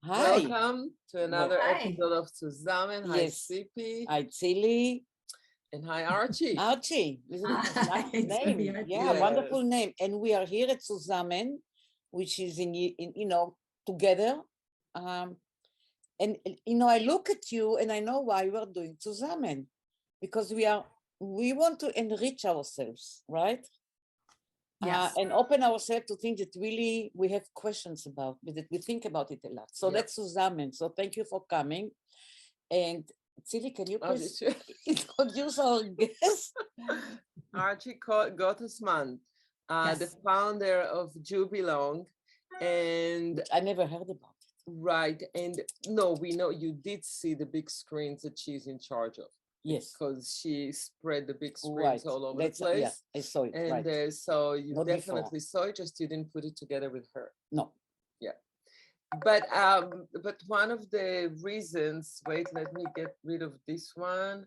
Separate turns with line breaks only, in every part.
Hi.
Welcome to another episode of Tzuzamen. Hi,
Yes.
Tzipi.
Hi, Tzili.
And hi, Archie.
Archie. Isn't it a nice name? Yeah,
Yes.
wonderful name. And we are here at Tzuzamen, which is in together. And I look at you and I know why we're doing Tzuzamen, because we want to enrich ourselves, right?
Yes.
And open ourselves to things that really we have questions about, that we think about it a lot. So that's Tzuzamen. So thank you for coming. And Tzili, can you please introduce our guest?
Archie Gottesman, the founder of JewBelong. And
I never heard about it.
Right. And no, we know you did see the big screens that she's in charge of.
Yes.
Because she spread the big screens all over the place.
Yeah, I saw it.
And so you
Not
definitely saw it, just you didn't put it together with her.
No.
Yeah. But one of the reasons, wait, let me get rid of this one.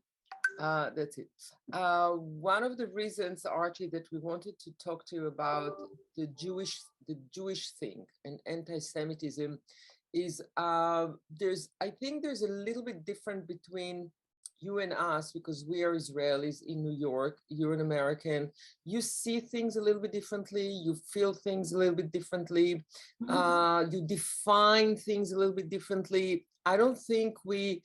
That's it. One of the reasons, Archie, that we wanted to talk to you about the Jewish thing and anti-Semitism is I think there's a little bit different between you and us, because we are Israelis in New York, you're an American, you see things a little bit differently, you feel things a little bit differently, you define things a little bit differently. I don't think we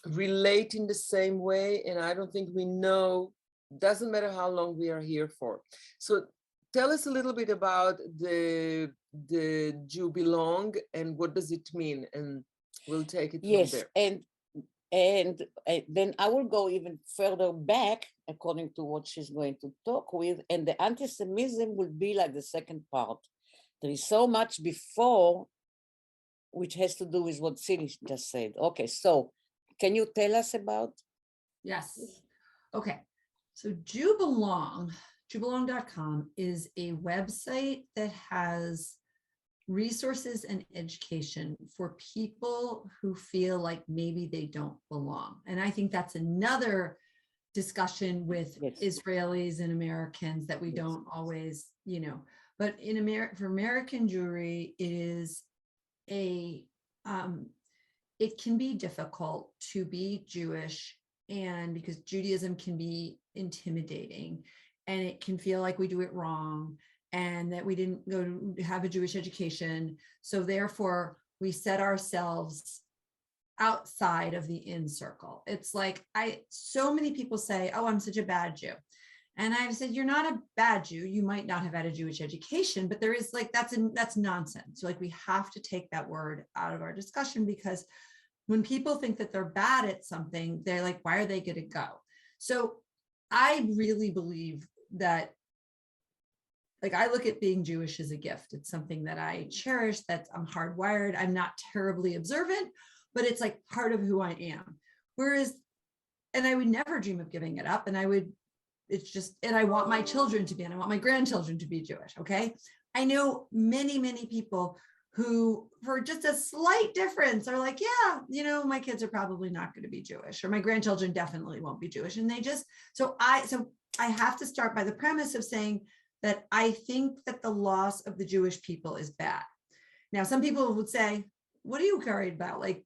relate in the same way, and I don't think we know, doesn't matter how long we are here for. So tell us a little bit about the JewBelong and what does it mean, and we'll take it from there.
And then I will go even further back, according to what she's going to talk with, and the antisemitism will be like the second part. There is so much before, which has to do with what Tzili just said. Okay, so can you tell us about?
Yes. Okay, so JewBelong, JewBelong.com is a website that has resources and education for people who feel like maybe they don't belong. And I think that's another discussion with Israelis and Americans that we don't always, but for American Jewry, it is it can be difficult to be Jewish, and because Judaism can be intimidating and it can feel like we do it wrong, and that we didn't go to have a Jewish education. So therefore we set ourselves outside of the in circle. It's like, so many people say, oh, I'm such a bad Jew. And I've said, you're not a bad Jew. You might not have had a Jewish education, but there is that's nonsense. So like, we have to take that word out of our discussion, because when people think that they're bad at something, they're like, why are they going to go? So I really believe that, like, I look at being Jewish as a gift. It's something that I cherish, that I'm hardwired. I'm not terribly observant, but it's like part of who I am. Whereas, and I would never dream of giving it up. And I want my children to be, and I want my grandchildren to be Jewish. Okay. I know many, many people who, for just a slight difference, are like, yeah, my kids are probably not going to be Jewish, or my grandchildren definitely won't be Jewish. And so I have to start by the premise of saying that I think that the loss of the Jewish people is bad. Now, some people would say, what are you worried about? Like,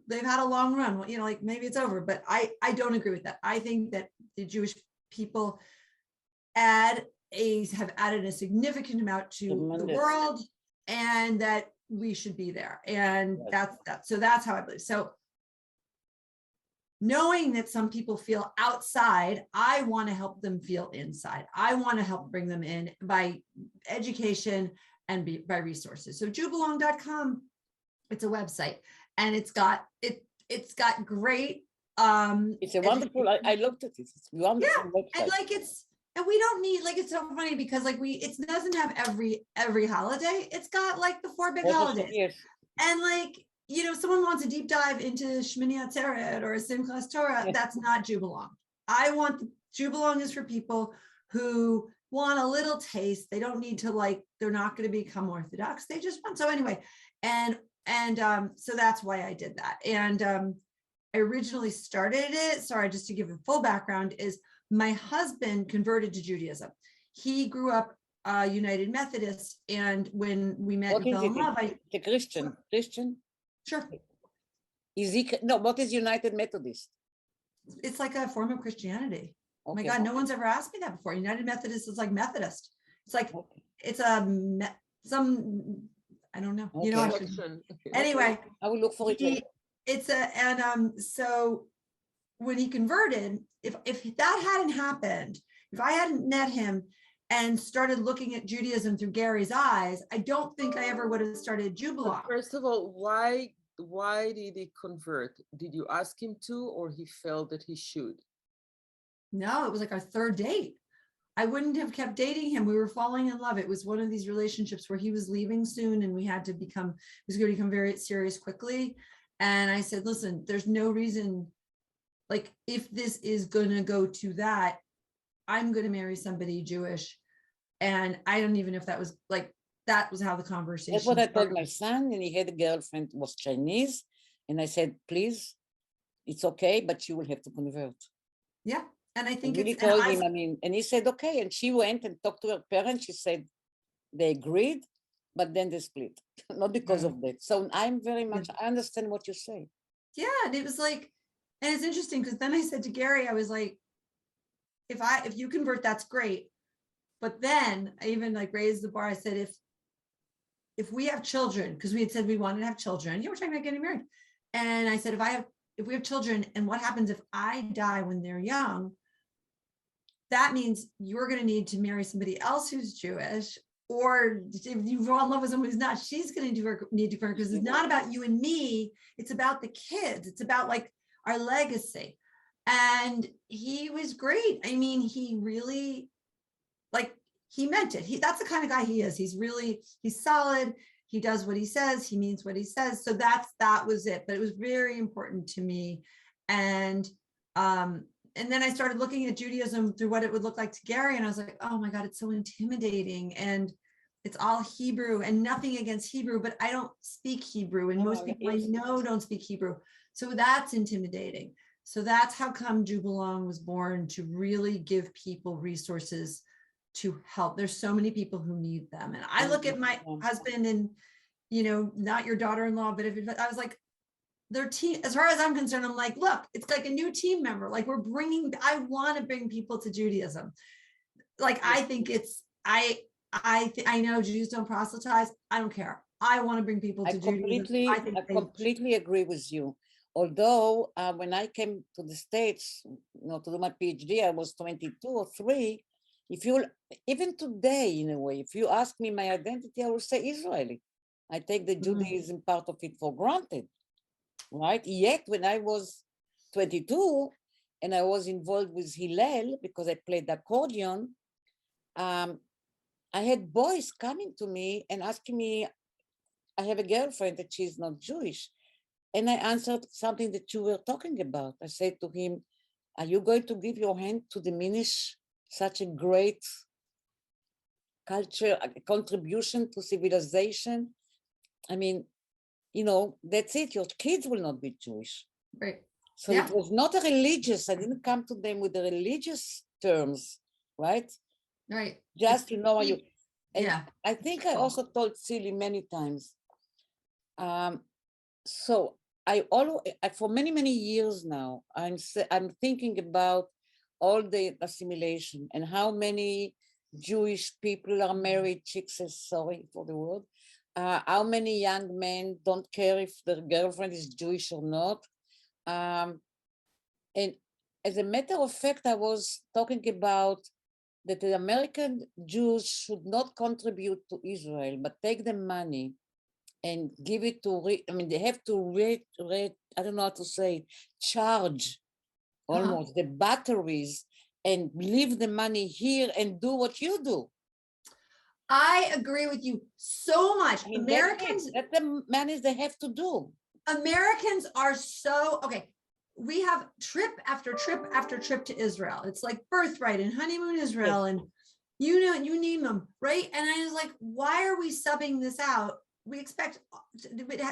they've had a long run, like maybe it's over, but I don't agree with that. I think that the Jewish people have added a significant amount to the world, and that we should be there. And so that's how I believe. So knowing that some people feel outside, I want to help them feel inside. I want to help bring them in by education and by resources. So JewBelong.com, it's a website, and it's got great
it's a wonderful, I looked at it. It's a wonderful website.
And we don't need, it's so funny because it doesn't have every holiday. It's got like the 4 big holidays.
Yes.
And someone wants a deep dive into Shmini Atzeret or Simchas Torah, that's not JewBelong. JewBelong is for people who want a little taste. They don't need to they're not going to become Orthodox. They just want, so anyway. And so that's why I did that. And I originally started it, sorry, just to give a full background, is my husband converted to Judaism. He grew up United Methodist, and when we met and fell in love,
the Christian.
Sure.
Is he, no, what is United Methodist?
It's like a form of Christianity. Oh my
Okay.
God, no one's ever asked me that before. United Methodist is like Methodist. It's like,
Okay.
it's some, I don't know. You know,
Okay.
I should,
Section. Okay.
anyway,
I will look for it later.
so when he converted, if that hadn't happened, if I hadn't met him and started looking at Judaism through Gary's eyes, I don't think I ever would have started
But
JewBelong.
first of all, why did he convert? Did you ask him to, or he felt that he should?
No, it was like our third date. I wouldn't have kept dating him. We were falling in love. It was one of these relationships where he was leaving soon and we had to become, it was going to become very serious quickly. And I said, listen, there's no reason, like, if this is going to go to that, I'm going to marry somebody Jewish. And I don't even know if that was like, that was how the conversation
That's what I told
started.
my son, and he had a girlfriend who was Chinese. And I said, please, it's okay, but you will have to convert.
Yeah. And I
I
think
really
it's,
told him, I mean, and he said, okay. And she went and talked to her parents. She said they agreed, but then they split, not because of that. So I'm very much, I understand what you say.
yeah. And it was like, and it's interesting because then I said to Gary, I was like, if you convert, that's great. But then I even like raised the bar. I said, if we have children, because we had said we wanted to have children, we're talking about getting married. And I said, if we have children, and what happens if I die when they're young, that means you're going to need to marry somebody else who's Jewish, or if you fall in love with someone who's not, she's going to need to convert, because it's not about you and me. It's about the kids. It's about like our legacy. And he was great. I mean, he really, like, he meant it. That's the kind of guy he is. He's solid. He does what he says. He means what he says. So that was it. But it was very important to me. And then I started looking at Judaism through what it would look like to Gary. And I was like, oh my God, it's so intimidating. And it's all Hebrew, and nothing against Hebrew, but I don't speak Hebrew. And most people I know don't speak Hebrew. So that's intimidating. So that's how come JewBelong was born, to really give people resources to help. There's so many people who need them. And I look at my husband and, not your daughter-in-law, but I was like, their team, as far as I'm concerned, I'm like, look, it's like a new team member. Like I want to bring people to Judaism. Like, I think it's, I know Jews don't proselytize. I don't care. I want to bring people to Judaism.
I completely agree with you. Although when I came to the States, to do my PhD, I was 22 or 3. Even today, in a way, if you ask me my identity, I will say Israeli. I take the Judaism part of it for granted, right? Yet when I was 22 and I was involved with Hillel because I played the accordion, I had boys coming to me and asking me, I have a girlfriend that she's not Jewish. And I answered something that you were talking about. I said to him, are you going to give your hand to diminish such a great culture, a contribution to civilization? I mean, that's it. Your kids will not be Jewish.
Right.
So it was not a religious, I didn't come to them with the religious terms, right?
Right.
Just, I think I also told Tzili many times. So for many, many years now, I'm thinking about all the assimilation and how many Jewish people are married, chicks says, sorry for the word, how many young men don't care if their girlfriend is Jewish or not. And as a matter of fact, I was talking about that the American Jews should not contribute to Israel, but take the money and give it to, they have to I don't know how to say, charge almost the batteries and leave the money here and do what you do.
I agree with you so much. Americans,
that's the money they have to do.
Americans are so, okay. We have trip after trip after trip to Israel. It's like Birthright and Honeymoon Israel, and you name them, right? And I was like, why are we subbing this out? We expect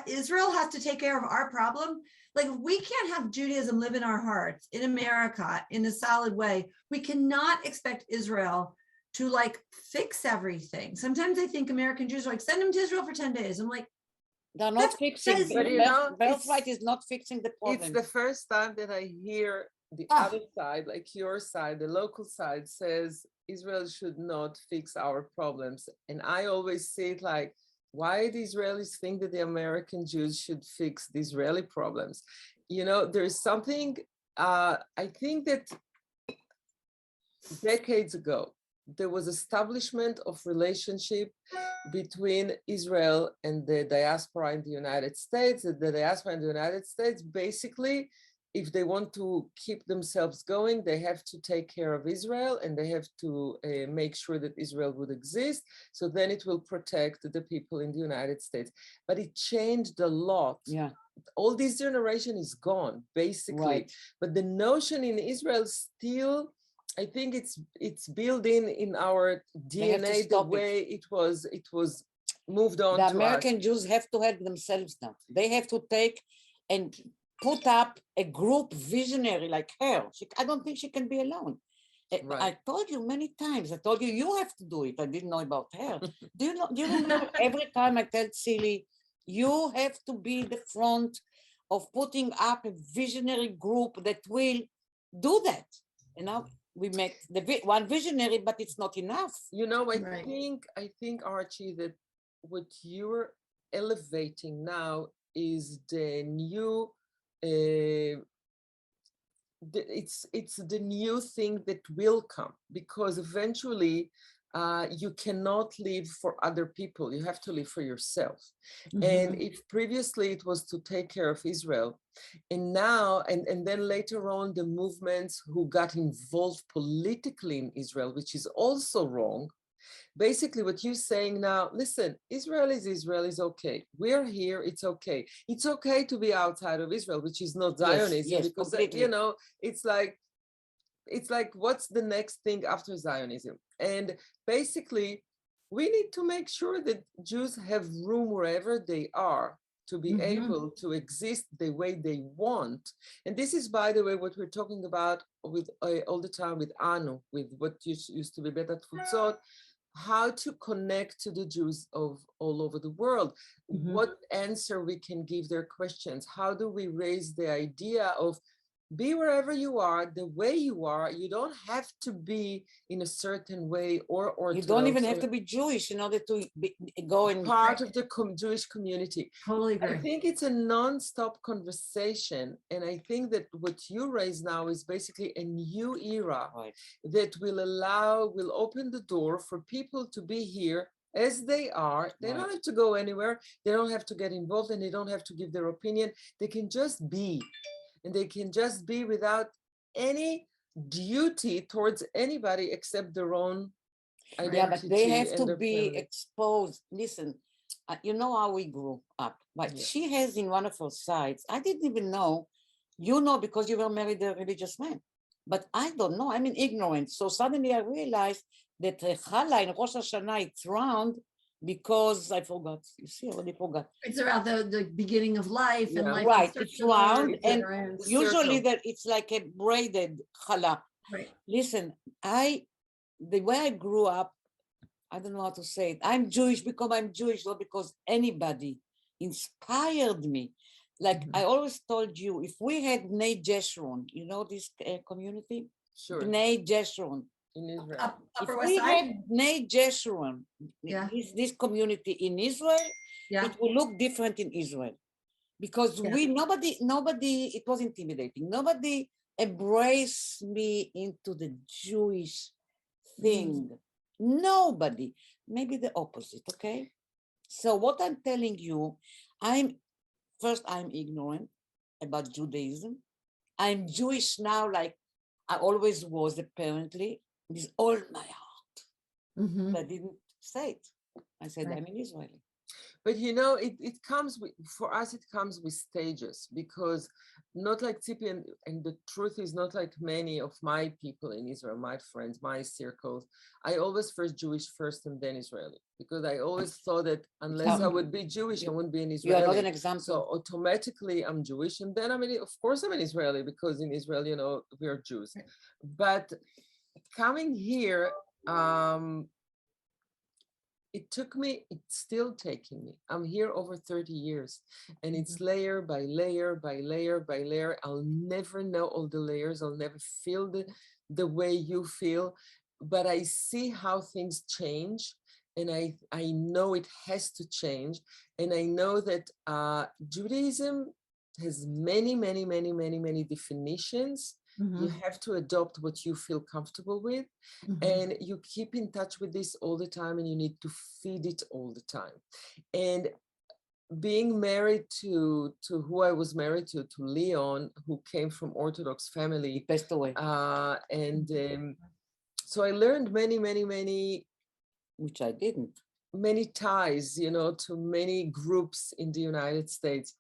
Israel has to take care of our problem. Like, we can't have Judaism live in our hearts in America in a solid way. We cannot expect Israel to like fix everything. Sometimes I think American Jews are like, send them to Israel for 10 days. I'm like,
They're not fixing.
says-
But you know,
Birthright is not fixing the problem.
it's the first time that I hear the
Ah.
other side, like your side, the local side, says Israel should not fix our problems. And I always see it like, why the Israelis think that the American Jews should fix the Israeli problems? You know, there's something, I think that decades ago, there was establishment of relationship between Israel and the diaspora in the United States. The diaspora in the United States, basically, if they want to keep themselves going, they have to take care of Israel and they have to make sure that Israel would exist. So then it will protect the people in the United States. But it changed a lot.
Yeah.
All this generation is gone, basically.
Right.
But the notion in Israel still, I think it's built in our
They have to
DNA the
stop it.
way it was moved on
The
to
American
us.
Jews have to help themselves now. They have to take and put up a group visionary like her. I don't think she can be alone. I
Right.
told you many times. I told you, you have to do it. I didn't know about her. Do you remember every time I tell Tzili, you have to be the front of putting up a visionary group that will do that. You know, we make the one visionary, but it's not enough.
You know,
Right.
I think, Archie, that what you're elevating now is the new it's the new thing that will come, because eventually you cannot live for other people. You have to live for yourself. And
Mhm.
if previously it was to take care of Israel, and now, and then later on, the movements who got involved politically in Israel, which is also wrong. Basically, what you're saying now, listen, Israel is okay. We're here, it's okay. It's okay to be outside of Israel, which is not Zionism,
yes,
because
completely.
you know, it's like, what's the next thing after Zionism? And basically, we need to make sure that Jews have room wherever they are to be
Mhm.
able to exist the way they want. And this is, by the way, what we're talking about with all the time with Anu, with what used to be Betat Futzot, how to connect to the Jews of all over the world,
Mhm.
what answer we can give their questions, how do we raise the idea of be wherever you are, the way you are. You don't have to be in a certain way or
You don't even
Orthodox
have
or
to be Jewish in order to go and
part of the Jewish community.
Totally
I
agree.
think it's a non-stop conversation. And I think that what you raise now is basically a new era
Right.
that will open the door for people to be here as they are. They don't
Right.
have to go anywhere. They don't have to get involved, and they don't have to give their opinion. They can just be, and they can just be without any duty towards anybody except their own identity.
Yeah, but they have
and
to
their
be
family.
exposed. Listen, you know how we grew up, but
Yeah.
she has in one of her sites, I didn't even know, you know, because you were married a religious man, but I don't know, I'm in ignorance. So suddenly I realized that Challah in Rosh Hashanah, it's round because I forgot. You see, I already forgot.
It's about the beginning of life and
Yeah.
life.
Right,
in
it's
circular,
round,
et
and
cetera, and-
usually
circle.
that it's like a braided challah.
Right.
Listen, the way I grew up, I don't know how to say it. I'm Jewish because I'm Jewish, not because anybody inspired me. Like
Mhm.
I always told you, if we had Bnei Jeshurun, you know this community?
Sure.
Bnei Jeshurun.
In Israel.
Upper
If
West
we
Side.
had Bnei Jeshurun,
Yeah.
this community in Israel,
Yeah.
it will look different in Israel. Because
Yeah.
nobody, it was intimidating. Nobody embraced me into the Jewish thing. Nobody. Maybe the opposite, okay? So what I'm telling you, I'm ignorant about Judaism. I'm Jewish now, like I always was, apparently, with all my heart.
Mhm.
But I didn't say it. I said,
Right.
I'm an Israeli.
But you know, it comes with, for us, it comes with stages, because not like Tzipi, and the truth is not like many of my people in Israel, my friends, my circles. I always first Jewish first and then Israeli, because I always thought that unless I would be Jewish, I wouldn't be an
You
Israeli.
are not an example.
So automatically I'm Jewish, and then of course I'm an Israeli, because in Israel, you know, we are Jews. But coming here, it took me, it's still taking me. I'm here over 30 years, and it's layer by layer by layer by layer. I'll never know all the layers. I'll never feel the way you feel, but I see how things change, and I know it has to change. And I know that Judaism has many, many, many, many, many definitions. You have to adopt what you feel comfortable with, and you keep in touch with this all the time, and you need to feed it all the time. And being married to who I was married to Leon, who came from Orthodox family,
He passed away,
so I learned many, many, many,
which I didn't.
many ties, to many groups in the United States,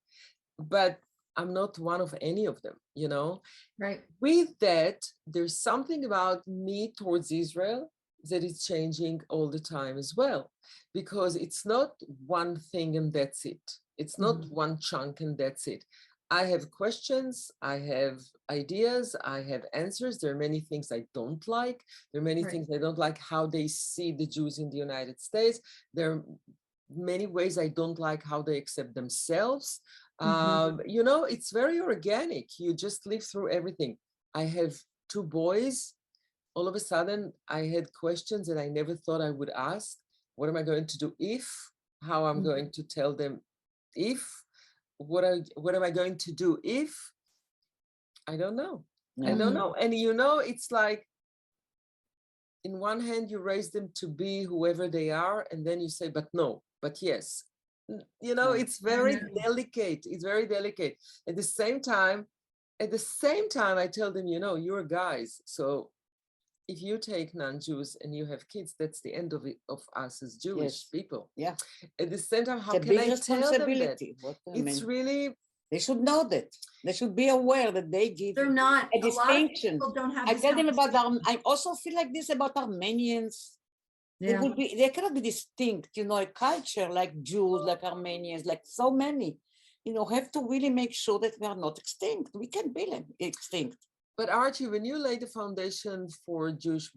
but I'm not one of any of them,
Right.
With that, there's something about me towards Israel that is changing all the time as well, because it's not one thing and that's it. It's not one chunk and that's it. I have questions, I have ideas, I have answers. There are many things I don't like. There are many things I don't like how they see the Jews in the United States. There are many ways I don't like how they accept themselves. It's very organic. You just live through everything. I have 2 boys. All of a sudden, I had questions that I never thought I would ask. What am I going to do if? How I'm going to tell them if? What am I going to do if? I don't know. I don't know. And it's like, in one hand, you raise them to be whoever they are, and then you say, but no, but yes. It's very delicate. It's very delicate. At the same time, I tell them, you're guys. So if you take non-Jews and you have kids, that's the end of us as Jewish people.
Yeah.
At the same time, how
It's a
can
big
I tell them that?
responsibility.
It's really.
They should know that. They should be aware that they give
They're not
a distinction.
People don't have
I
this
tell them about
conversation.
I also feel like this about Armenians.
Yeah.
They cannot be distinct, a culture like Jews, like Armenians, like so many, have to really make sure that we are not extinct. We can't be extinct.
But Archie, when you laid the foundation for Jewish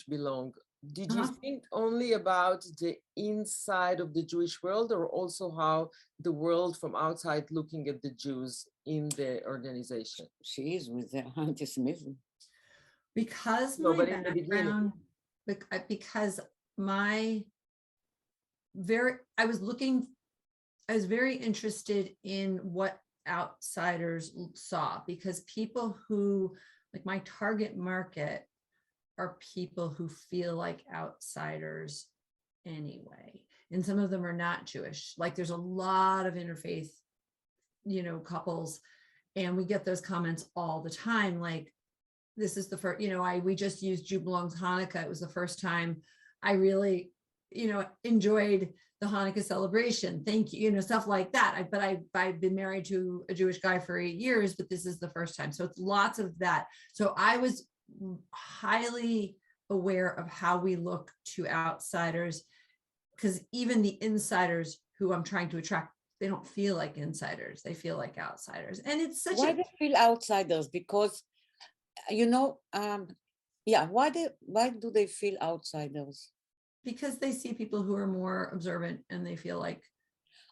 Belong, did you think only about the inside of the Jewish world, or also how the world from outside looking at the Jews in the organization?
She is with the antisemitism.
Because my background, because I was very interested in what outsiders saw, because people who, like my target market, are people who feel like outsiders anyway. And some of them are not Jewish. Like there's a lot of interfaith, couples, and we get those comments all the time. Like, this is the first, we just used JewBelong's Hanukkah. It was the first time I really, enjoyed the Hanukkah celebration. Thank you, stuff like that. I've been married to a Jewish guy for 8 years, but this is the first time. So it's lots of that. So I was highly aware of how we look to outsiders, because even the insiders who I'm trying to attract, they don't feel like insiders. They feel like outsiders. And it's such
Why they feel outsiders? Because, why do they feel outsiders?
Because they see people who are more observant and they feel like,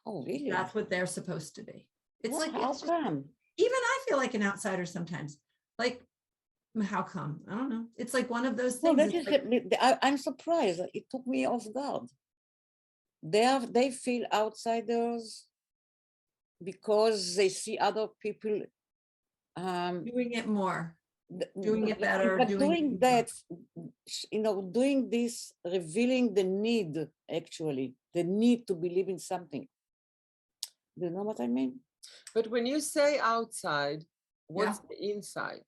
oh, really?
That's what they're supposed to be. It's like,
how come?
Even I feel like an outsider sometimes. Like, how come? I don't know. It's like one of those things.
No, I'm surprised. It took me off guard. They feel outsiders because they see other people
doing it more, doing it better.
But doing that, doing this, revealing the need, actually, the need to believe in something. Do you know what I mean?
But when you say outside, what's the inside?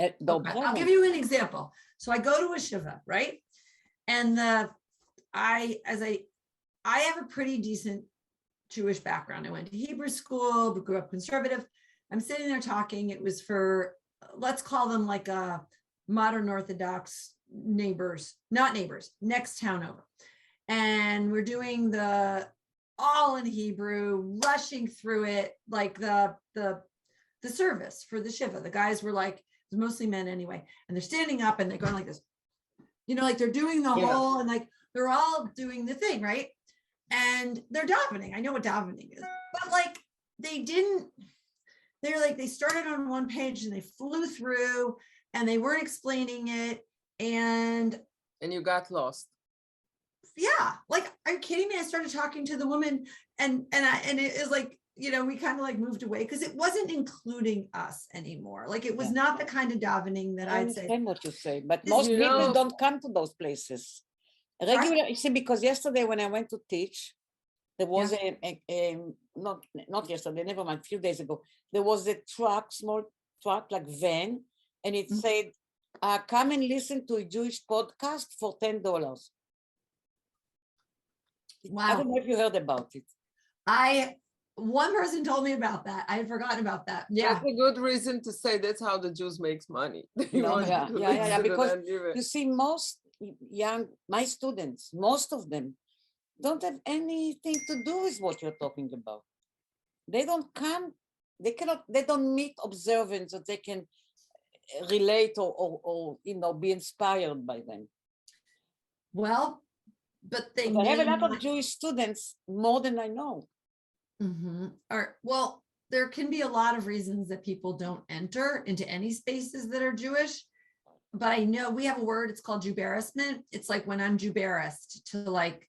Okay. I'll give you an example. So I go to a shiva, right? And I have a pretty decent Jewish background. I went to Hebrew school, but grew up conservative. I'm sitting there talking. It was for, let's call them like a modern Orthodox neighbors, not neighbors, next town over. And we're doing the all in Hebrew, rushing through it, like the service for the shiva. The guys were like, it was mostly men anyway, and they're standing up and they're going like this, like they're doing the whole, and like they're all doing the thing, right? And they're davening. I know what davening is, but like they started on one page and they flew through and they weren't explaining it. And
you got lost.
Yeah, like, are you kidding me? I started talking to the woman and it is like, we kind of like moved away because it wasn't including us anymore. Like it was not the kind of davening that
I
I'd say.
understand what you say, but
This-
most
You
people
know-
don't come to those places. Regular, you see, because yesterday when I went to teach, there was not yesterday, never mind, a few days ago, there was a truck, small truck, like van, and it said, come and listen to a Jewish podcast for $10. I don't
Wow.
know if you heard about it.
One person told me about that. I had forgotten about that. Yeah.
That's a good reason to say that's how the Jews makes money. They
No,
want
yeah,
to
yeah, yeah,
listen
because
and give it.
you see, most my students, most of them don't have anything to do with what you're talking about. They don't come, they don't meet observants that they can relate or be inspired by them.
Well, but they
But I have a
may
lot of
not-
Jewish students, more than I know.
Or, well, there can be a lot of reasons that people don't enter into any spaces that are Jewish. But I know we have a word, it's called Judaism. It's like when I'm Judaist, to like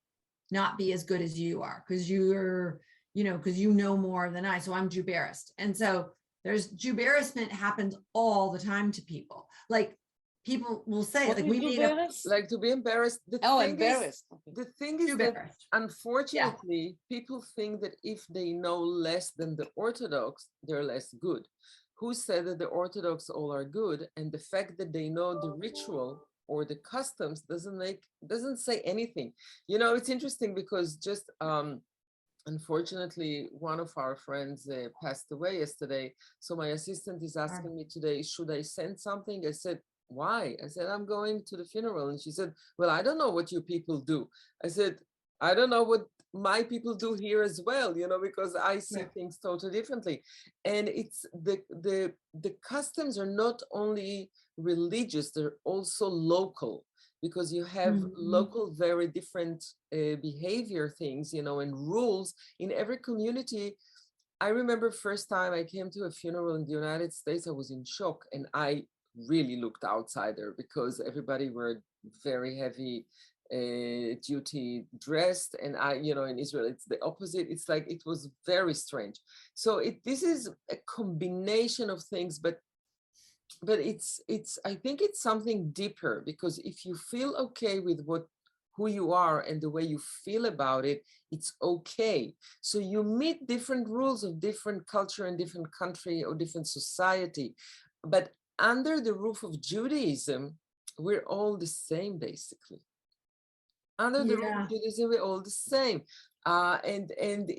not be as good as you are, because you're, because you know more than I. So I'm Judaist. And so there's Judaism happens all the time to people. Like people will say,
What
like
is
we made up
Judaist?
Like to be embarrassed.
Embarrassed.
The thing is that
Judaist.
unfortunately, people think that if they know less than the Orthodox, they're less good. Who said that the Orthodox all are good? And the fact that they know the ritual or the customs doesn't say anything. It's interesting because just unfortunately, one of our friends passed away yesterday. So my assistant is asking me today, should I send something? I said, why? I said, I'm going to the funeral. And she said, well, I don't know what you people do. I said, I don't know what my people do here as well, because I see things totally differently. And it's the customs are not only religious, they're also local, because you have local, very different behavior things, and rules in every community. I remember first time I came to a funeral in the United States, I was in shock, and I really looked outsider because everybody were very heavy duty dressed, and in Israel it's the opposite. It's like it was very strange. So this is a combination of things, but it's I think it's something deeper, because if you feel okay with who you are and the way you feel about it, it's okay. So you meet different rules of different culture and different country or different society, but under the roof of Judaism, we're all the same, basically. Under the roof of Judaism, we're all the same. And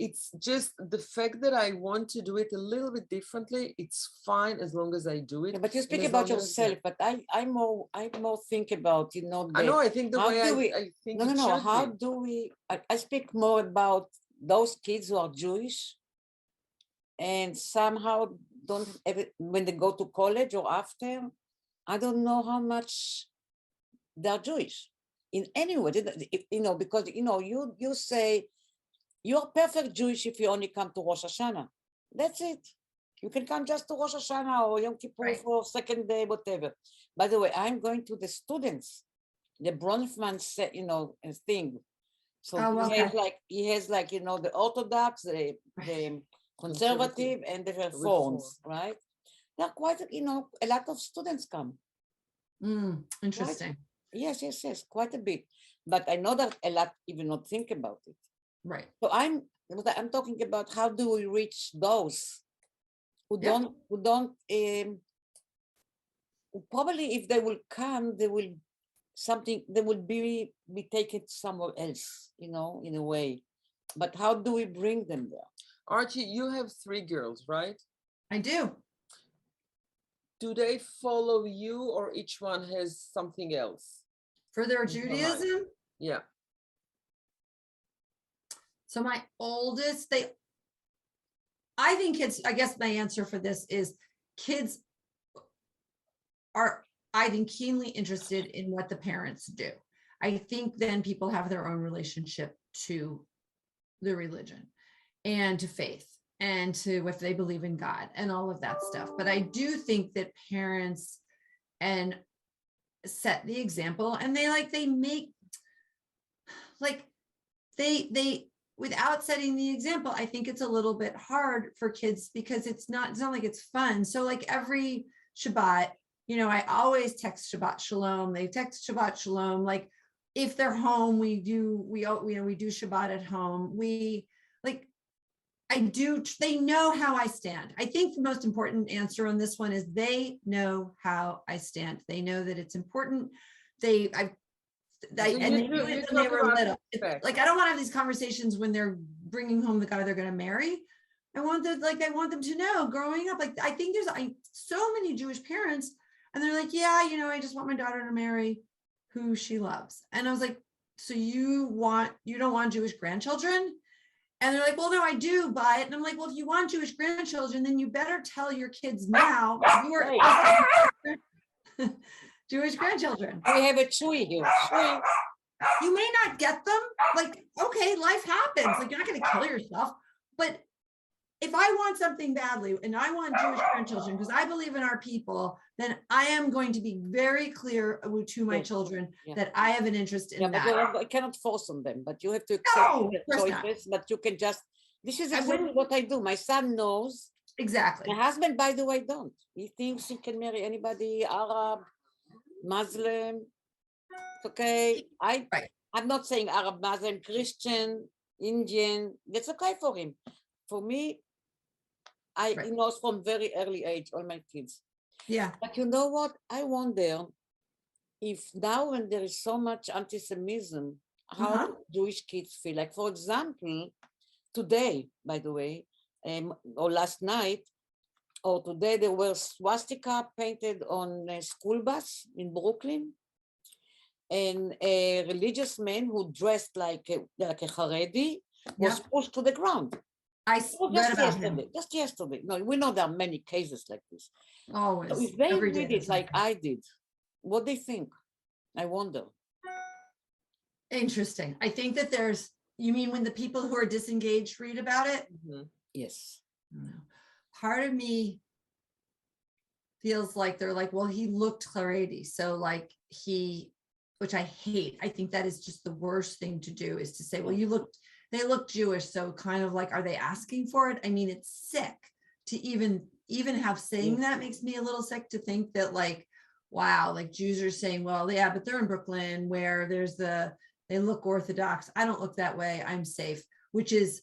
it's just the fact that I want to do it a little bit differently. It's fine as long as I do it.
Yeah, but you speak about yourself, but I more think about,
I know, I think the way I think it
no,
should
how
be.
do we, I speak more about those kids who are Jewish and somehow don't ever, when they go to college or after, I don't know how much they're Jewish in any way, because you say you're perfect Jewish if you only come to Rosh Hashanah. That's it. You can come just to Rosh Hashanah or Yom Kippur for second day, whatever. By the way, I'm going to the students, the Bronfman thing. So he has like the Orthodox, the conservative, and the reforms, right? There are quite a lot of students come.
Interesting.
Yes, quite a bit. But I know that a lot even not think about it.
Right.
So I'm talking about how do we reach those who don't probably if they will come, they will be taken somewhere else, in a way. But how do we bring them there?
Archie, you have 3 girls, right?
I do.
Do they follow you, or each one has something else?
For their Judaism?
Yeah.
So my oldest, I think kids, I guess my answer for this is kids are, I think, keenly interested in what the parents do. I think then people have their own relationship to the religion and to faith and to if they believe in God and all of that stuff. But I do think that parents and set the example, and they make like they without setting the example, I think it's a little bit hard for kids because it's not like it's fun. So like every Shabbat, I always text Shabbat Shalom. They text Shabbat Shalom. Like if they're home, we do Shabbat at home. They know how I stand. I think the most important answer on this one is they know how I stand. They know that it's important. They knew it when they were little. Like I don't want to have these conversations when they're bringing home the guy they're going to marry. I want them to know growing up. Like I think there's so many Jewish parents, and they're like, yeah, I just want my daughter to marry who she loves. And I was like, so you don't want Jewish grandchildren? And they're like, well, no, I do, but, and I'm like, well, if you want Jewish grandchildren, then you better tell your kids now you are Jewish grandchildren.
We have a Chewy here. Chewy.
You may not get them. Like, okay, life happens. Like, you're not going to kill yourself. But if I want something badly and I want Jewish grandchildren because I believe in our people, then I am going to be very clear to my children that I have an interest in that.
I cannot force on them, but you have to accept the choices. But you can just, this is exactly what I do. My son knows.
Exactly.
My husband, by the way, don't. He thinks he can marry anybody, Arab, Muslim. It's okay. I'm not saying Arab, Muslim, Christian, Indian. That's okay for him. For me, he knows from very early age, all my kids.
Yeah.
But you know what? I wonder if now when there is so much antisemitism, how do Jewish kids feel? Like, for example, today, by the way, or last night, or today, there was swastika painted on a school bus in Brooklyn. And a religious man who dressed like a Haredi was pushed to the ground. Just yesterday. No, we know there are many cases like this.
Always.
So if they read it like I did, what they think? I wonder.
Interesting. I think that you mean when the people who are disengaged read about it?
Mm-hmm. Yes.
Part of me feels like they're like, well, he looked Haredi. So like which I hate. I think that is just the worst thing to do is to say, well, they look Jewish. So kind of like, are they asking for it? I mean, it's sick to even have saying that makes me a little sick to think that like, wow, like Jews are saying, well, yeah, but they're in Brooklyn where they look Orthodox. I don't look that way. I'm safe, which is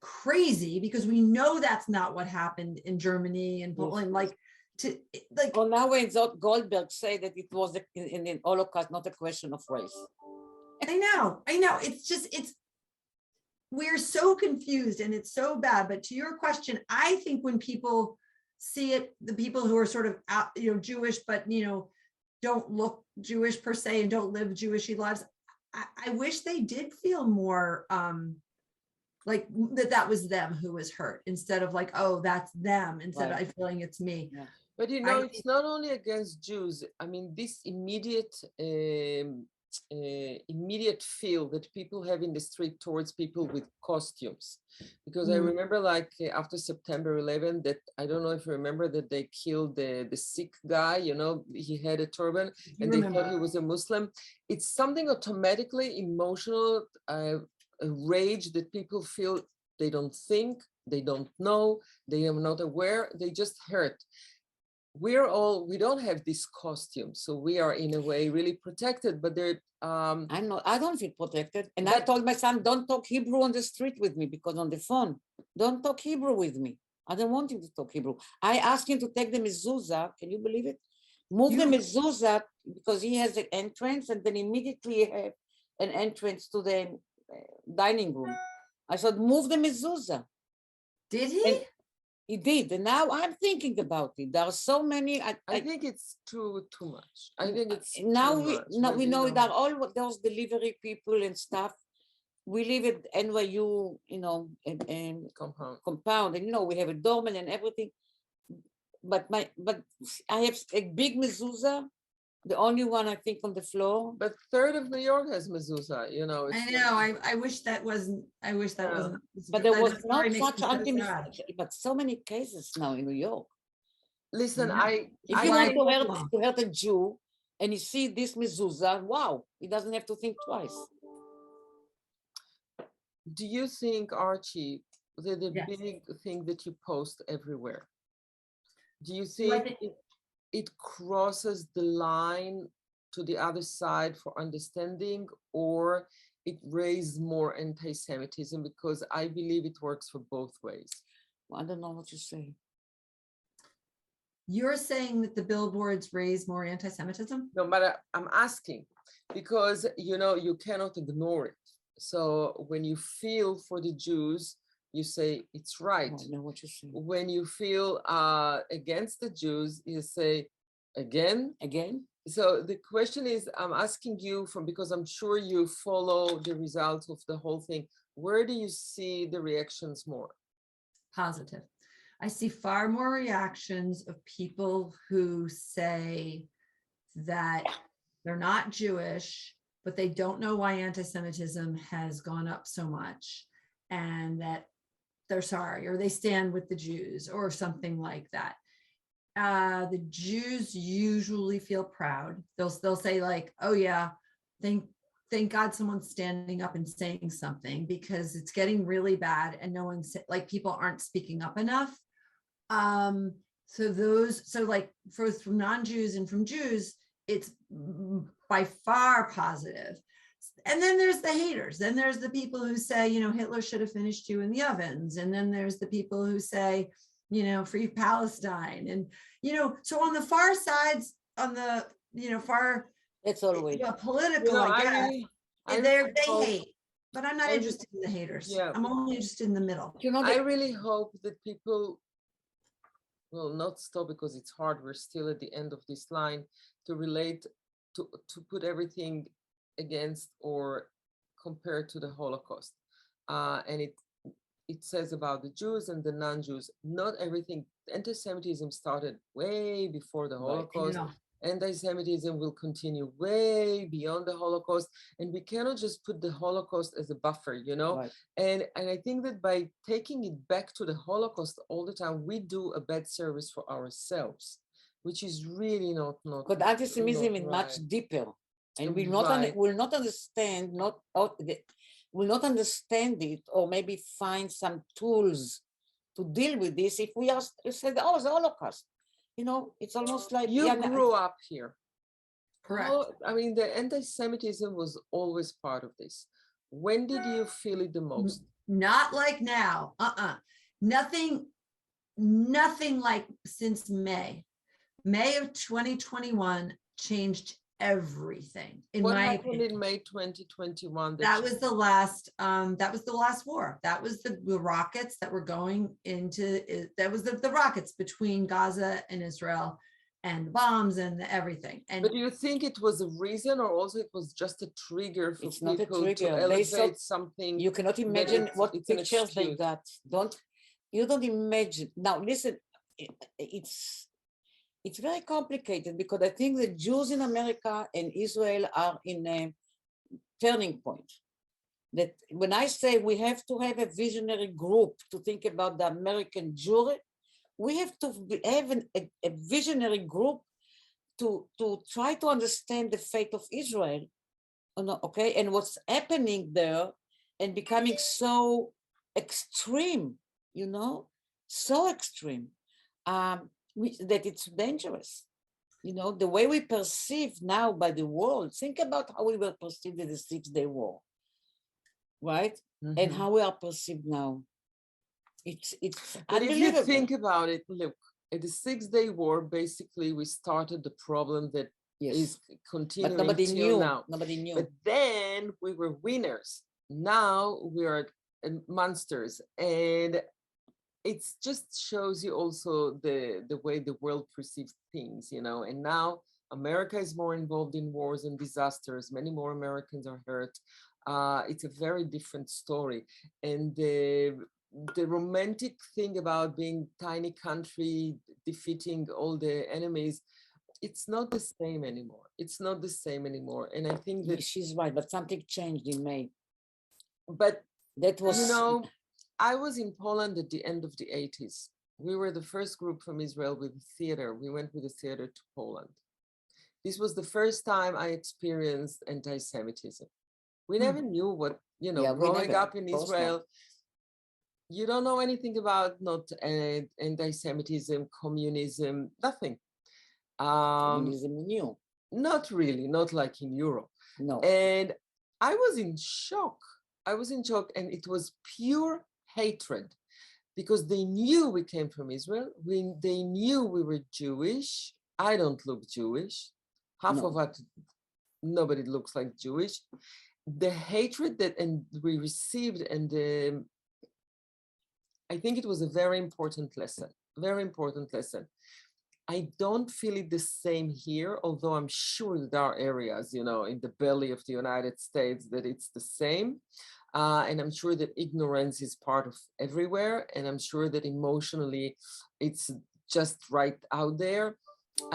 crazy because we know that's not what happened in Germany and Poland.
Well, now when Goldberg say that it was in the Holocaust, not a question of race.
I know. We're so confused and it's so bad. But to your question, I think when people see it, the people who are sort of out, Jewish, but, don't look Jewish per se and don't live Jewishy lives, I wish they did feel more like that was them who was hurt instead of like, oh, that's them, instead of feeling it's me.
Yeah. But it's not only against Jews. I mean, this immediate feel that people have in the street towards people with costumes. Because I remember after September 11, that I don't know if you remember that they killed the Sikh guy, he had a turban and they thought he was a Muslim. It's something automatically emotional, rage that people feel they don't think, they don't know, they are not aware, they just hurt. We don't have this costume, so we are in a way really protected, but they're
I don't feel protected. And I told my son, don't talk Hebrew on the street with me, because on the phone, don't talk Hebrew with me. I don't want him to talk Hebrew. I asked him to take the mezuzah. Can you believe it? Move the mezuzah because he has an entrance, and then immediately have an entrance to the dining room. I said, move the mezuzah.
Did he?
And he did, and now I'm thinking about it. There are so many.
I think it's too much. I think it's
now we know that all those delivery people and stuff. We live at NYU, compound, and we have a doorman and everything. But I have a big mezuzah, The only one I think on the floor.
But third of New York has mezuzah, you know.
I know, I wish that wasn't, I wish that
Yeah.
wasn't.
But there was
that story
not
makes
such
me so sad.
but so many cases now in New York.
Listen,
Yeah.
If you
I-
want to hurt a Jew and you see this mezuzah, wow, he doesn't have to think twice.
do you think, Archie, the
Yes.
big thing that you post everywhere, do you
Do I
think
think-
it crosses the line to the other side for understanding, or it raised more anti-Semitism? Because I believe it works for both ways.
I don't know what you say.
You're saying that the billboards raise more anti-Semitism?
No, but I'm asking because, you know, you cannot ignore it. So when you feel for the Jews, you say it's right.
I know what you say.
When you feel against the Jews, you say again.
Again?
So the question is, I'm asking you because I'm sure you follow the results of the whole thing. Where do you see the reactions more?
Positive. I see far more reactions of people who say that they're not Jewish, but they don't know why anti-Semitism has gone up so much, and that they're sorry, or they stand with the Jews or something like that. The Jews usually feel proud. They'll say like, oh yeah, thank God someone's standing up and saying something, because it's getting really bad and no one's like, people aren't speaking up enough. So like from non-Jews and from Jews, it's by far positive. And then there's the haters. Then there's the people who say, you know, Hitler should have finished you in the ovens. And then there's the people who say, you know, free Palestine. And, you know, so on the far sides, on the, you know, far,
It's always.
political,
You know,
I guess, they
hope-
hate. But I'm not
I-
interested in the haters.
Yeah.
I'm only interested in the middle.
You know,
I really hope that people will not stop, because it's hard. We're still at the end of this line to relate, to put everything against or compare to the Holocaust. And it says about the Jews and the non-Jews, not everything. Anti-Semitism started way before the Holocaust.
No.
Anti-Semitism will continue way beyond the Holocaust, and we cannot just put the Holocaust as a buffer, you know.
right.
And I think that by taking it back to the Holocaust all the time, we do a bad service for ourselves, which is really not.
But anti-Semitism is
not
much
right.
deeper, and
Right.
will not understand will not understand it, or maybe find some tools to deal with this if we are said, oh, the Holocaust. You know, it's almost like
You grew up here.
Correct.
I mean, the anti-Semitism was always part of this. When did you feel it the most?
Not like now. Nothing like since May of 2021 changed everything in
What
my
happened
opinion.
in May 2021?
That was the last war. That was the rockets that were going into that was the rockets between Gaza and Israel, and the bombs and everything. And
But do you think it was a reason, or also it was just a trigger for
It's not a
people
trigger.
to
They saw-
elevate something?
you cannot imagine what
it's an
pictures they
excuse.
got. You don't imagine. Now listen, it's very complicated, because I think the Jews in America and Israel are in a turning point. That when I say we have to have a visionary group to think about the American Jewry, we have to have a visionary group to try to understand the fate of Israel, okay, and what's happening there, and becoming so extreme, you know, so extreme, that it's dangerous. You know, the way we perceive now by the world, think about how we were perceived in the 6-Day War, right? And
Mhm.
how we are perceived now. It's
But if you
unbelievable.
think about it, look, at the 6-Day War, basically we started the problem that
Yes,
is continuing
but nobody
till
knew.
now.
Nobody knew.
But then we were winners. Now we are monsters, and it just shows you also the way the world perceives things, you know. And now America is more involved in wars and disasters. Many more Americans are hurt. It's a very different story. And the romantic thing about being tiny country, defeating all the enemies, it's not the same anymore. It's not the same anymore. And I think that,
She's right, but something changed in May.
but
That was,
you know, I was in Poland at the end of the 80s. We were the first group from Israel with theater. We went with the theater to Poland. This was the first time I experienced anti-Semitism. We never knew what, you know,
Yeah, we
growing
never,
up in
of course
Israel, you don't know anything about not anti-Semitism, communism, nothing.
communism knew.
Not really, not like in Europe.
No.
And I was in shock. I was in shock, and it was pure hatred because they knew we came from Israel. They knew we were Jewish. I don't look Jewish. Half
No.
of us, nobody looks like Jewish. The hatred that we received, and I think it was a very important lesson, very important lesson. I don't feel it the same here, although I'm sure that there are areas, you know, in the belly of the United States that it's the same. And I'm sure that ignorance is part of everywhere. And I'm sure that emotionally it's just right out there.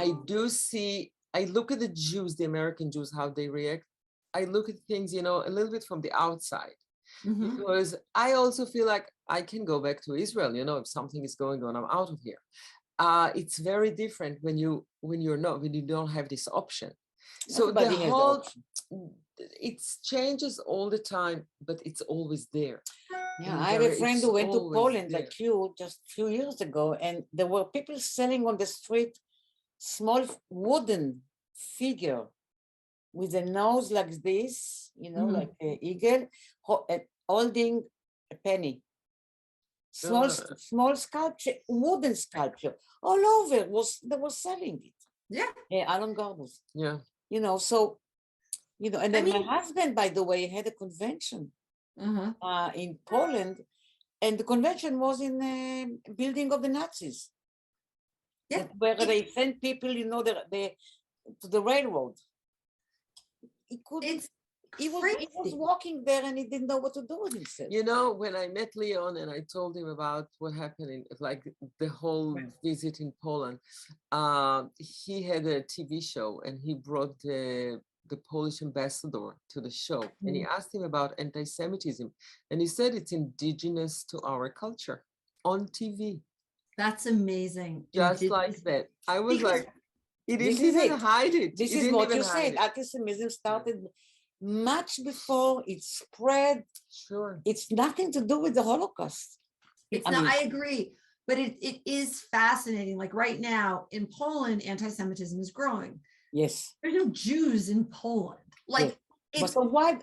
I do see, I look at the Jews, the American Jews, how they react. I look at things, you know, a little bit from the outside. Because I also feel like I can go back to Israel, you know, if something is going on, I'm out of here. It's very different when you don't have this option. So
Everybody
the
has
whole
option.
it changes all the time, but it's always there.
Yeah, I have a friend who went to Poland like you just a few years ago, and there were people selling on the street small wooden figure with a nose like this, you know, like an eagle, holding a penny. Small sculpture, wooden sculpture, all over they were selling it.
Yeah.
Avant-garde.
Yeah.
You know, so, you know, and then my husband, by the way, had a convention in Poland, and the convention was in a building of the Nazis.
Yeah.
Where they sent people, you know, to the railroad. He was walking there and he didn't know what to do with himself.
You know, when I met Leon and I told him about what happened in like the whole visit in Poland, he had a TV show and he brought the Polish ambassador to the show and he asked him about anti-Semitism and he said it's indigenous to our culture on TV.
That's amazing.
Just like that. I was like, he didn't even hide it.
This is what you said. Antisemitism started much before it spread.
Sure.
It's nothing to do with the Holocaust.
I agree. But it is fascinating. Like right now in Poland, anti-Semitism is growing.
Yes.
There's no Jews in Poland. Like it's
so what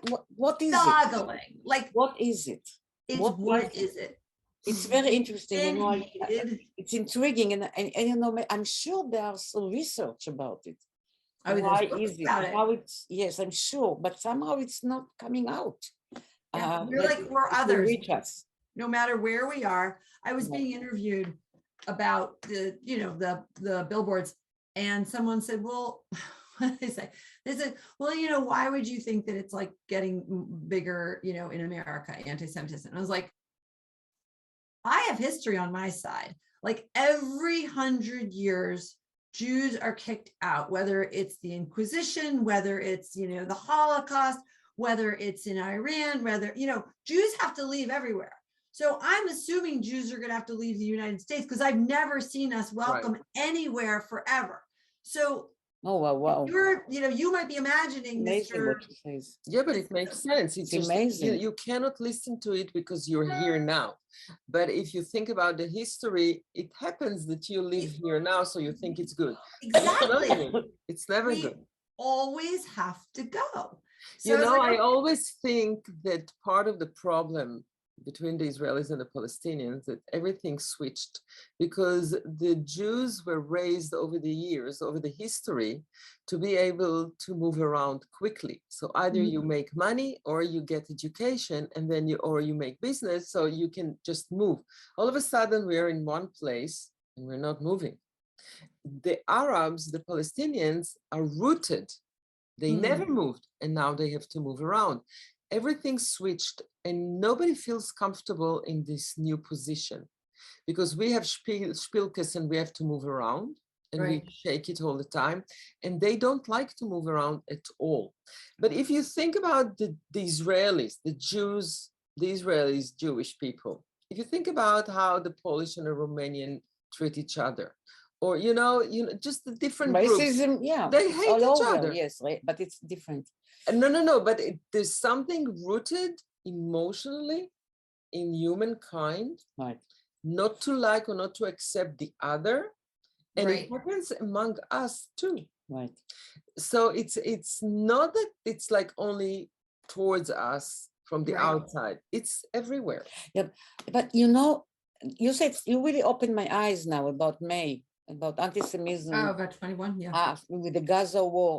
is
boggling.
it?
Like
what is it?
What is it?
It's very interesting. You know, it's intriguing, and you know, I'm sure there's some research about it. Why is it? How it's I'm sure, but somehow it's not coming out.
We're others. No matter where we are. I was being interviewed about the billboards, and someone said, "Well," what did they say? They said, "Well, you know, why would you think that it's like getting bigger, you know, in America, anti-Semitism?" And I was like, I have history on my side. Like every 100 years, Jews are kicked out, whether it's the Inquisition, whether it's, you know, the Holocaust, whether it's in Iran, whether, you know, Jews have to leave everywhere. So I'm assuming Jews are going to have to leave the United States because I've never seen us welcome anywhere forever. So
wow.
You might be imagining Mr.
Yeah, but it makes sense. It's just amazing. You cannot listen to it because you're here now. But if you think about the history, it happens that you live here now, so you think it's good.
Exactly.
It's never good.
Always have to go. So
you know, I always think that part of the problem between the Israelis and the Palestinians, that everything switched because the Jews were raised over the years, over the history, to be able to move around quickly. So either you make money or you get education, and then you make business, so you can just move. All of a sudden, we're in one place and we're not moving. The Arabs, the Palestinians, are rooted. They never moved, and now they have to move around. Everything switched and nobody feels comfortable in this new position because we have Spielkes and we have to move around and
Right.
we shake it all the time, and they don't like to move around at all. But if you think about the Israelis, the Jews, the Israelis, Jewish people, if you think about how the Polish and the Romanian treat each other, or just the different groups,
Racism, yeah,
they
it's
hate
all
each
over,
other.
yes, right, but it's different.
No, but there's something rooted emotionally in humankind,
Right.
not to like or not to accept the other, and
Right.
it happens among us too.
Right.
So it's not that it's like only towards us from the
Right.
outside, it's everywhere.
Yeah, but you said you really opened my eyes now about May, about antisemitism.
Oh, about 21, yeah.
With the Gaza war.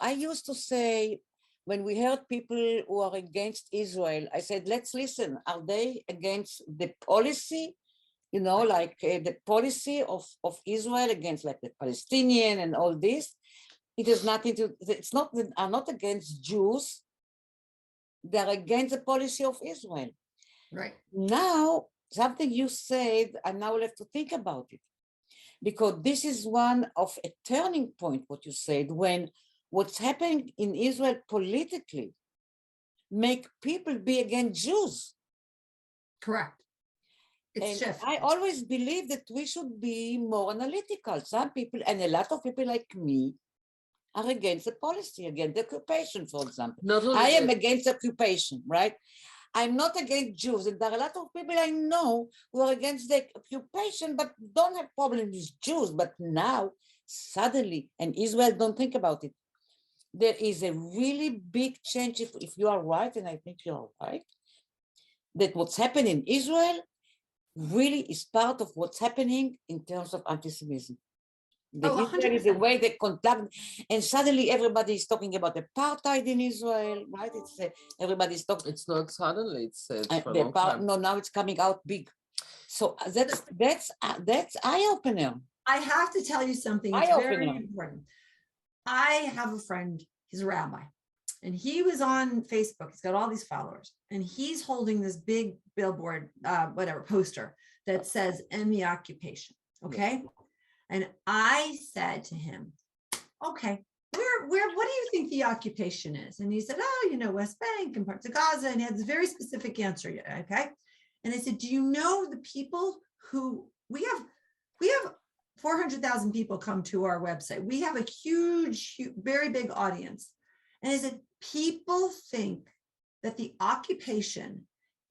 I used to say, when we heard people who are against Israel, I said, let's listen. Are they against the policy? Like the policy of Israel against like the Palestinian and all this? It has nothing to, it's not, are not against Jews. They're against the policy of Israel.
Right.
Now, something you said, I now have to think about it. Because this is one of a turning point, what you said, when what's happening in Israel politically make people be against Jews.
Correct. It's
And
shift.
I always believe that we should be more analytical. Some people, and a lot of people like me, are against the policy, against the occupation, for example. I am against occupation, right? I'm not against Jews, and there are a lot of people I know who are against the occupation, but don't have problems with Jews. But now, suddenly, and Israel don't think about it, there is a really big change, if you are right, and I think you are right, that what's happening in Israel really is part of what's happening in terms of antisemitism. Israel is the way they conduct, and suddenly everybody is talking about apartheid in Israel, right? It's everybody's talking.
It's not suddenly, it's for a long time.
No, now it's coming out big. So that's eye-opener.
I have to tell you something. It's very important. I have a friend, he's a rabbi, and he was on Facebook. He's got all these followers, and he's holding this big billboard, poster that says "End the occupation." Okay. Yes. And I said to him, okay, what do you think the occupation is? And he said, West Bank and parts of Gaza. And he had this very specific answer. Okay. And I said, do you know the people who we have 400,000 people come to our website. We have a huge, very big audience. And I said, people think that the occupation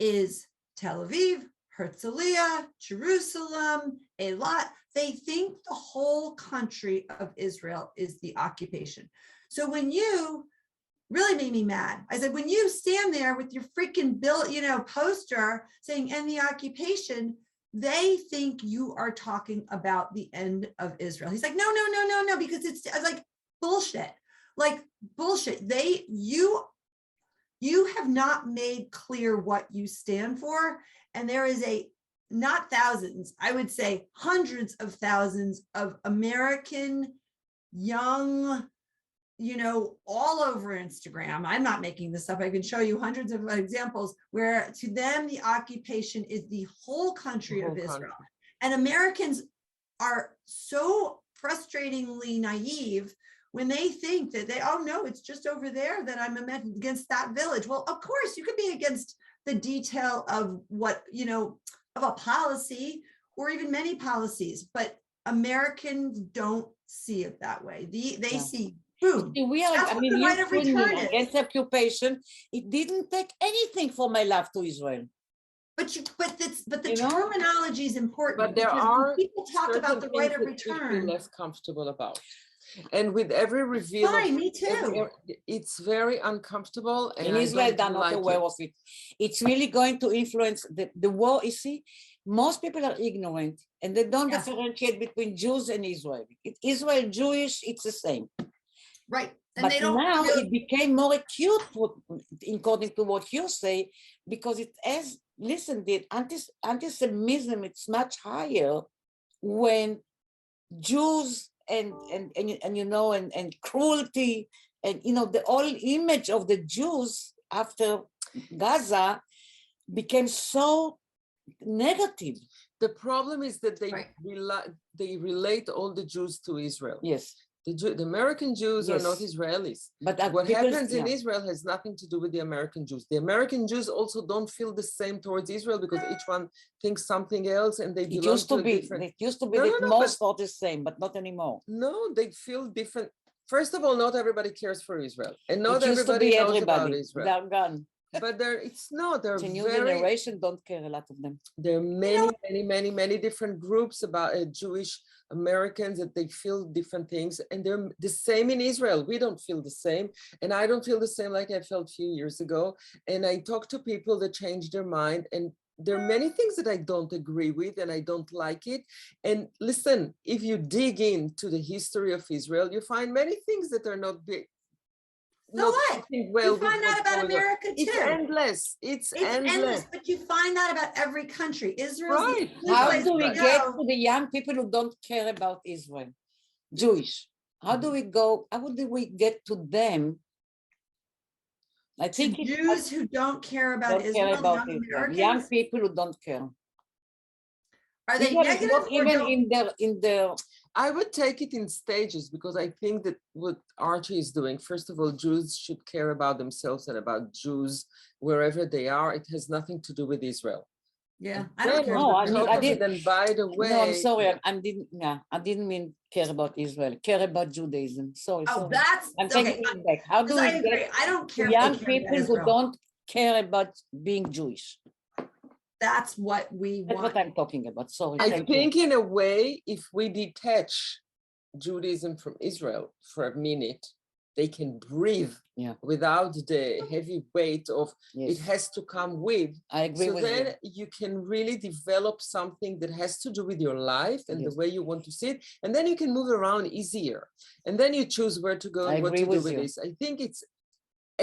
is Tel Aviv, Herzliya, Jerusalem, Eilat. They think the whole country of Israel is the occupation. So when you really made me mad, I said, when you stand there with your freaking poster saying end the occupation, they think you are talking about the end of Israel. He's like, no, because I was like, bullshit. Like bullshit. You have not made clear what you stand for. And there is not thousands, I would say hundreds of thousands of American young, all over Instagram. I'm not making this up. I can show you hundreds of examples where to them, the occupation is the whole country of Israel. And Americans are so frustratingly naive when they think that it's just over there that I'm against that village. Well, of course you could be against the detail of what, of a policy or even many policies, but Americans don't see it that way. They see, boom.
That's what the right of return is. Against occupation, it didn't take anything for my love to Israel.
But the terminology is important.
But there are
people talk about the right of return.
Less comfortable about. And with every reveal,
me too.
It's very uncomfortable. And
in Israel, they're not aware of it. It's really going to influence the war. You see, most people are ignorant and they don't differentiate between Jews and Israel. Israel, Jewish, it's the same.
Right. And
but now it became more acute, according to what you say, because it has, listen, the antisemitism, it's much higher when Jews and cruelty and the whole image of the Jews after Gaza became so negative.
The problem is that they
Right.
they relate all the Jews to Israel.
Yes.
The American Jews are not
Yes.
Israelis.
But
What
people,
happens in
yeah.
Israel has nothing to do with the American Jews. The American Jews also don't feel the same towards Israel because each one thinks something else and they
It
belong
used to
a
be,
different.
it used to be
No,
that
no, no,
most thought the same, but not anymore.
No, they feel different. First of all, not everybody cares for Israel, and not
It used to
everybody
be
knows about
everybody.
Israel.
They're gone.
But it's not. They're
The new
very.
generation don't care, a lot of them.
There are many different groups about Jewish Americans that they feel different things, and they're the same in Israel. We don't feel the same, and I don't feel the same like I felt a few years ago. And I talk to people that change their mind, and there are many things that I don't agree with, and I don't like it. And listen, if you dig into the history of Israel, you find many things that are not big.
So
Not
what?
fitting well
You find
with
that
what's
about
going on.
America
It's
too.
endless. It's
It's endless,
endless.
but you find that about every country. Israel's the
Right.
only
How
place
do we
to
get
go.
to the young people who don't care about Israel, Jewish? How do we go? How do we get to them? I
To
think it's
Jews who don't care about
don't care
Israel,
about
young
Israel.
Americans,
Young people who don't care.
are they
Israel is
negative
not
or
even
don't?
in their
I would take it in stages because I think that what Archie is doing, first of all, Jews should care about themselves and about Jews wherever they are. It has nothing to do with Israel.
Yeah,
And
I don't
then
care.
No,
on
about
top
I
of
did.
it, and by the way,
No, I'm sorry. I didn't mean care about Israel. Care about Judaism. Sorry,
Oh,
sorry.
that's
I'm
okay.
taking it back. How do
Because I
we
agree.
get
I don't
to
care if they
young
care about
people who
Israel.
don't care about being Jewish?
That's what we
That's
want.
what I'm talking about. Sorry.
I
Thank you.
think in a way, if we detach Judaism from Israel for a minute, they can breathe
Yeah.
without the heavy weight of
Yes.
it has to come with.
I agree
So
with
then
you.
you can really develop something that has to do with your life and
Yes.
the way you want to see it. And then you can move around easier. And then you choose where to go
I
and what
agree
to do
with
with
you.
this. I think it's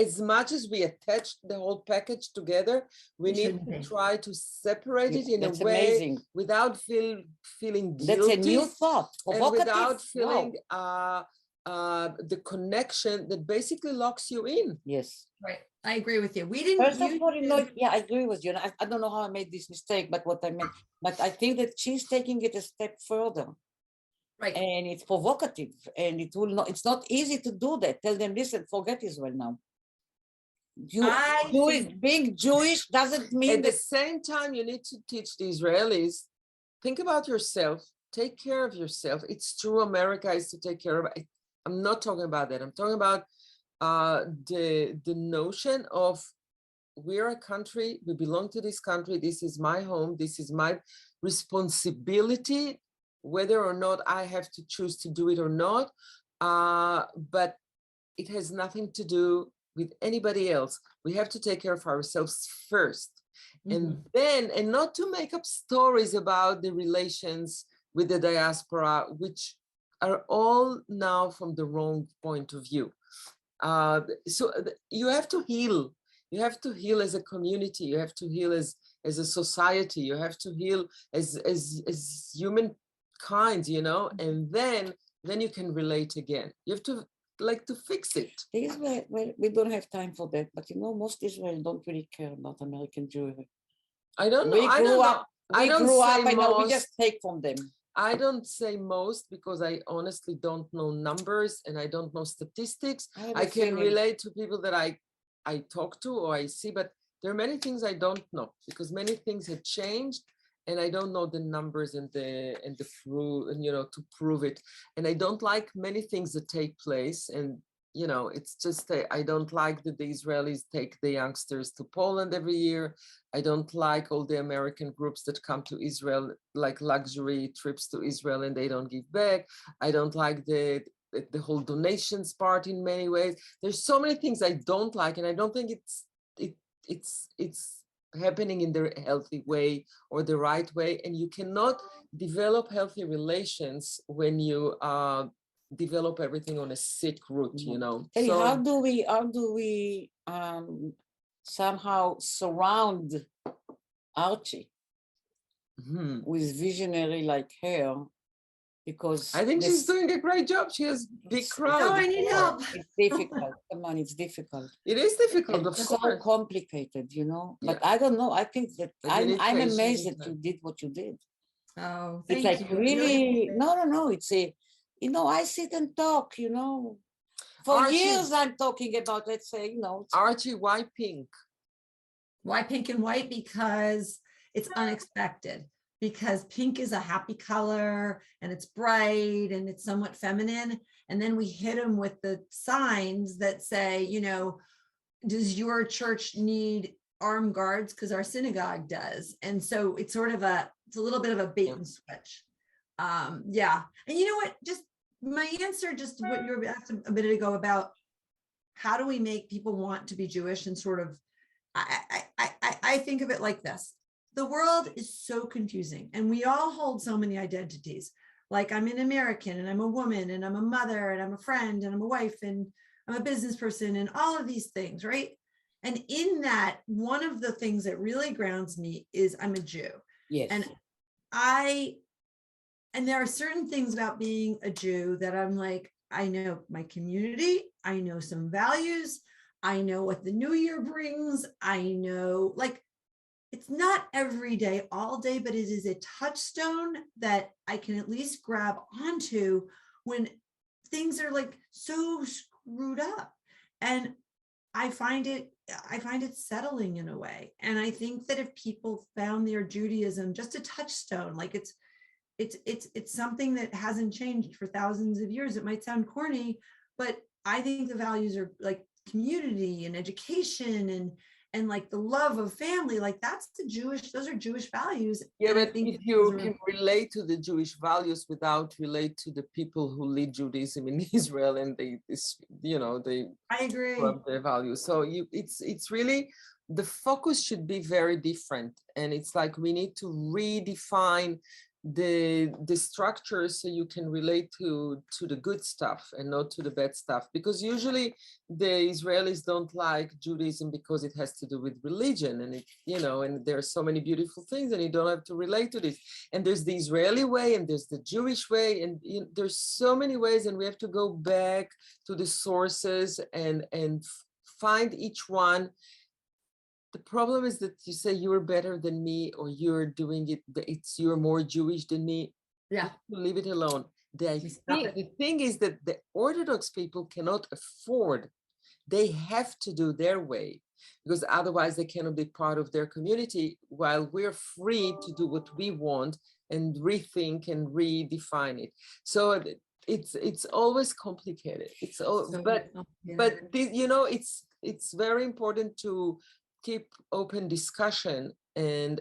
as much as we attach the whole package together, we
It
need
shouldn't
to
be.
try to separate it in a
That's
way
amazing.
without feeling guilty.
That's a new thought.
And
Provocative.
without feeling
Wow.
the connection that basically locks you in.
Yes.
Right. I agree with you. We didn't
First of
use
all, you know,
it.
yeah, I agree with you. And I don't know how I made this mistake, but what I meant, but I think that she's taking it a step further.
Right.
And it's provocative, and it will not. It's not easy to do that. Tell them, listen, forget Israel now.
I think
Being Jewish doesn't mean
At the
that.
same time, you need to teach the Israelis, think about yourself, take care of yourself. It's true, America is to take care of it. I'm not talking about that. I'm talking about the notion of we're a country, we belong to this country, this is my home, this is my responsibility, whether or not I have to choose to do it or not, but it has nothing to do with anybody else. We have to take care of ourselves first. And then, and not to make up stories about the relations with the diaspora, which are all now from the wrong point of view. So you have to heal. You have to heal as a community. You have to heal as a society. You have to heal as humankind, you know, and then you can relate again. You have to to fix it.
Israel, well, we don't have time for that, but you know, most Israel don't really care about American Jewry.
I don't know.
We grew up. We grew up, and now we just take from them.
I don't say most because I honestly don't know numbers and I don't know statistics. I can relate to people that I talk to or I see, but there are many things I don't know because many things have changed and I don't know the numbers and the proof, and you know, to prove it. And I don't like many things that take place. And you know, it's just I don't like that the Israelis take the youngsters to Poland every year. I don't like all the American groups that come to Israel, like luxury trips to Israel, and they don't give back. I don't like the whole donations part in many ways. There's so many things I don't like, and I don't think it's happening in the healthy way or the right way. And you cannot develop healthy relations when you develop everything on a sick route, you know.
Hey,
so
how do we somehow surround Archie with visionary like her? Because
I think she's doing a great job. She has big crowd.
No, I need help.
It's difficult. Come on, it's difficult.
It is difficult,
And
of
so
course.
complicated, you know. But
Yeah.
I don't know. I think that
But you need
I'm
patience
amazed
and
that you did what you did.
Oh,
It's
thank
like
you.
really, no, it's a, I sit and talk, for
Archie-
years I'm talking about, let's say,
Archie, why pink?
Why pink and white? Because it's unexpected. Because pink is a happy color and it's bright and it's somewhat feminine. And then we hit them with the signs that say, does your church need armed guards? Because our synagogue does. And so it's sort of it's a little bit of a bait and switch. Yeah. And you know what? Just my answer, just what you were asked a minute ago about how do we make people want to be Jewish and sort of, I think of it like this. The world is so confusing and we all hold so many identities. Like I'm an American and I'm a woman and I'm a mother and I'm a friend and I'm a wife and I'm a business person and all of these things, right? And in that, one of the things that really grounds me is I'm a Jew.
yes.
And there are certain things about being a Jew that I'm like, I know my community, I know some values, I know what the new year brings, I know, like, it's not every day, all day, but it is a touchstone that I can at least grab onto when things are like so screwed up. And I find it settling in a way. And I think that if people found their Judaism just a touchstone, like it's something that hasn't changed for thousands of years. It might sound corny, but I think the values are like community and education and like the love of family, like those are Jewish values.
Yeah,
And I
but
think
if you can relate to the Jewish values without relate to the people who lead Judaism in Israel and they
I agree.
love their values. So it's really, the focus should be very different. And it's like we need to redefine the structure so you can relate to the good stuff and not to the bad stuff, because usually the Israelis don't like Judaism because it has to do with religion and and there are so many beautiful things and you don't have to relate to this. And there's the Israeli way and there's the Jewish way and there's so many ways, and we have to go back to the sources and find each one. The problem is that you say you're better than me or you're doing you're more Jewish than me.
Yeah.
Leave it alone. The thing is that the Orthodox people cannot afford, they have to do their way because otherwise they cannot be part of their community, while we're free to do what we want and rethink and redefine it. So it's always complicated. But it's very important to keep open discussion and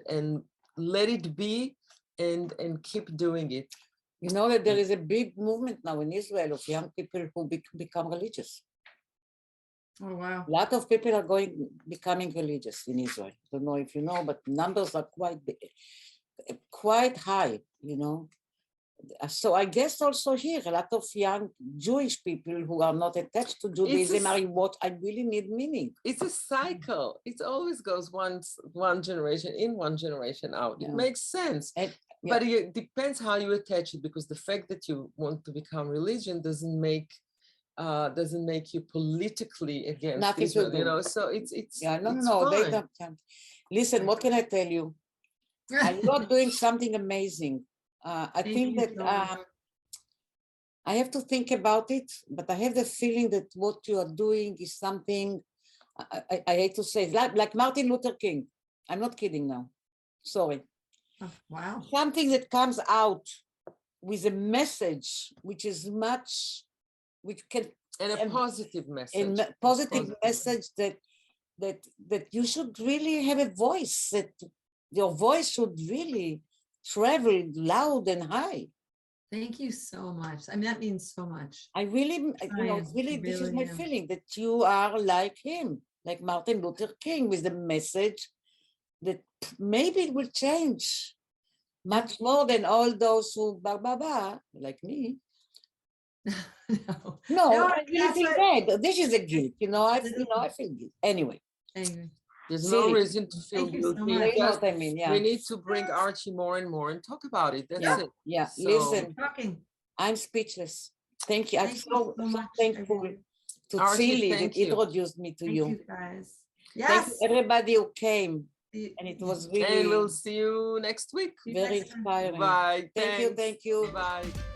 let it be and keep doing it.
You know that there is a big movement now in Israel of young people who become religious.
Oh, wow.
A lot of people are becoming religious in Israel. I don't know if you know, but numbers are quite high, So I guess also here, a lot of young Jewish people who are not attached to Judaism are what I really need meaning.
It's a cycle. It always goes one generation in, one generation out.
Yeah.
It makes sense. But it depends how you attach it, because the fact that you want to become religion doesn't make you politically against
Nothing
Israel, so it's
no, they don't. Listen, what can I tell you? You are doing something amazing. I think that I have to think about it, but I have the feeling that what you are doing is something, I hate to say, like Martin Luther King. I'm not kidding now. Sorry.
Oh, wow.
Something that comes out with a message, which can,
and a positive message.
A positive message that you should really have a voice, that your voice should really travel loud and high.
Thank you so much. I mean, that means so much.
I really, this is my feeling, that you are like him, like Martin Luther King, with the message that maybe it will change much more than all those who like me. No, I really feel bad. This is a guilt, I feel guilt. Anyway.
There's no reason to feel guilty.
We
need to bring Archie more and more and talk about it. That's it.
Yeah. So, listen, I'm speechless. Thank you. I'm so thankful to Tzili that introduced me to you.
Thank you, guys.
Yes. Thank you everybody who came. And it was
And
really
we'll see you next week.
See you
very
next time.
inspiring.
Bye.
Thank you,
Thanks.
thank you.
Bye.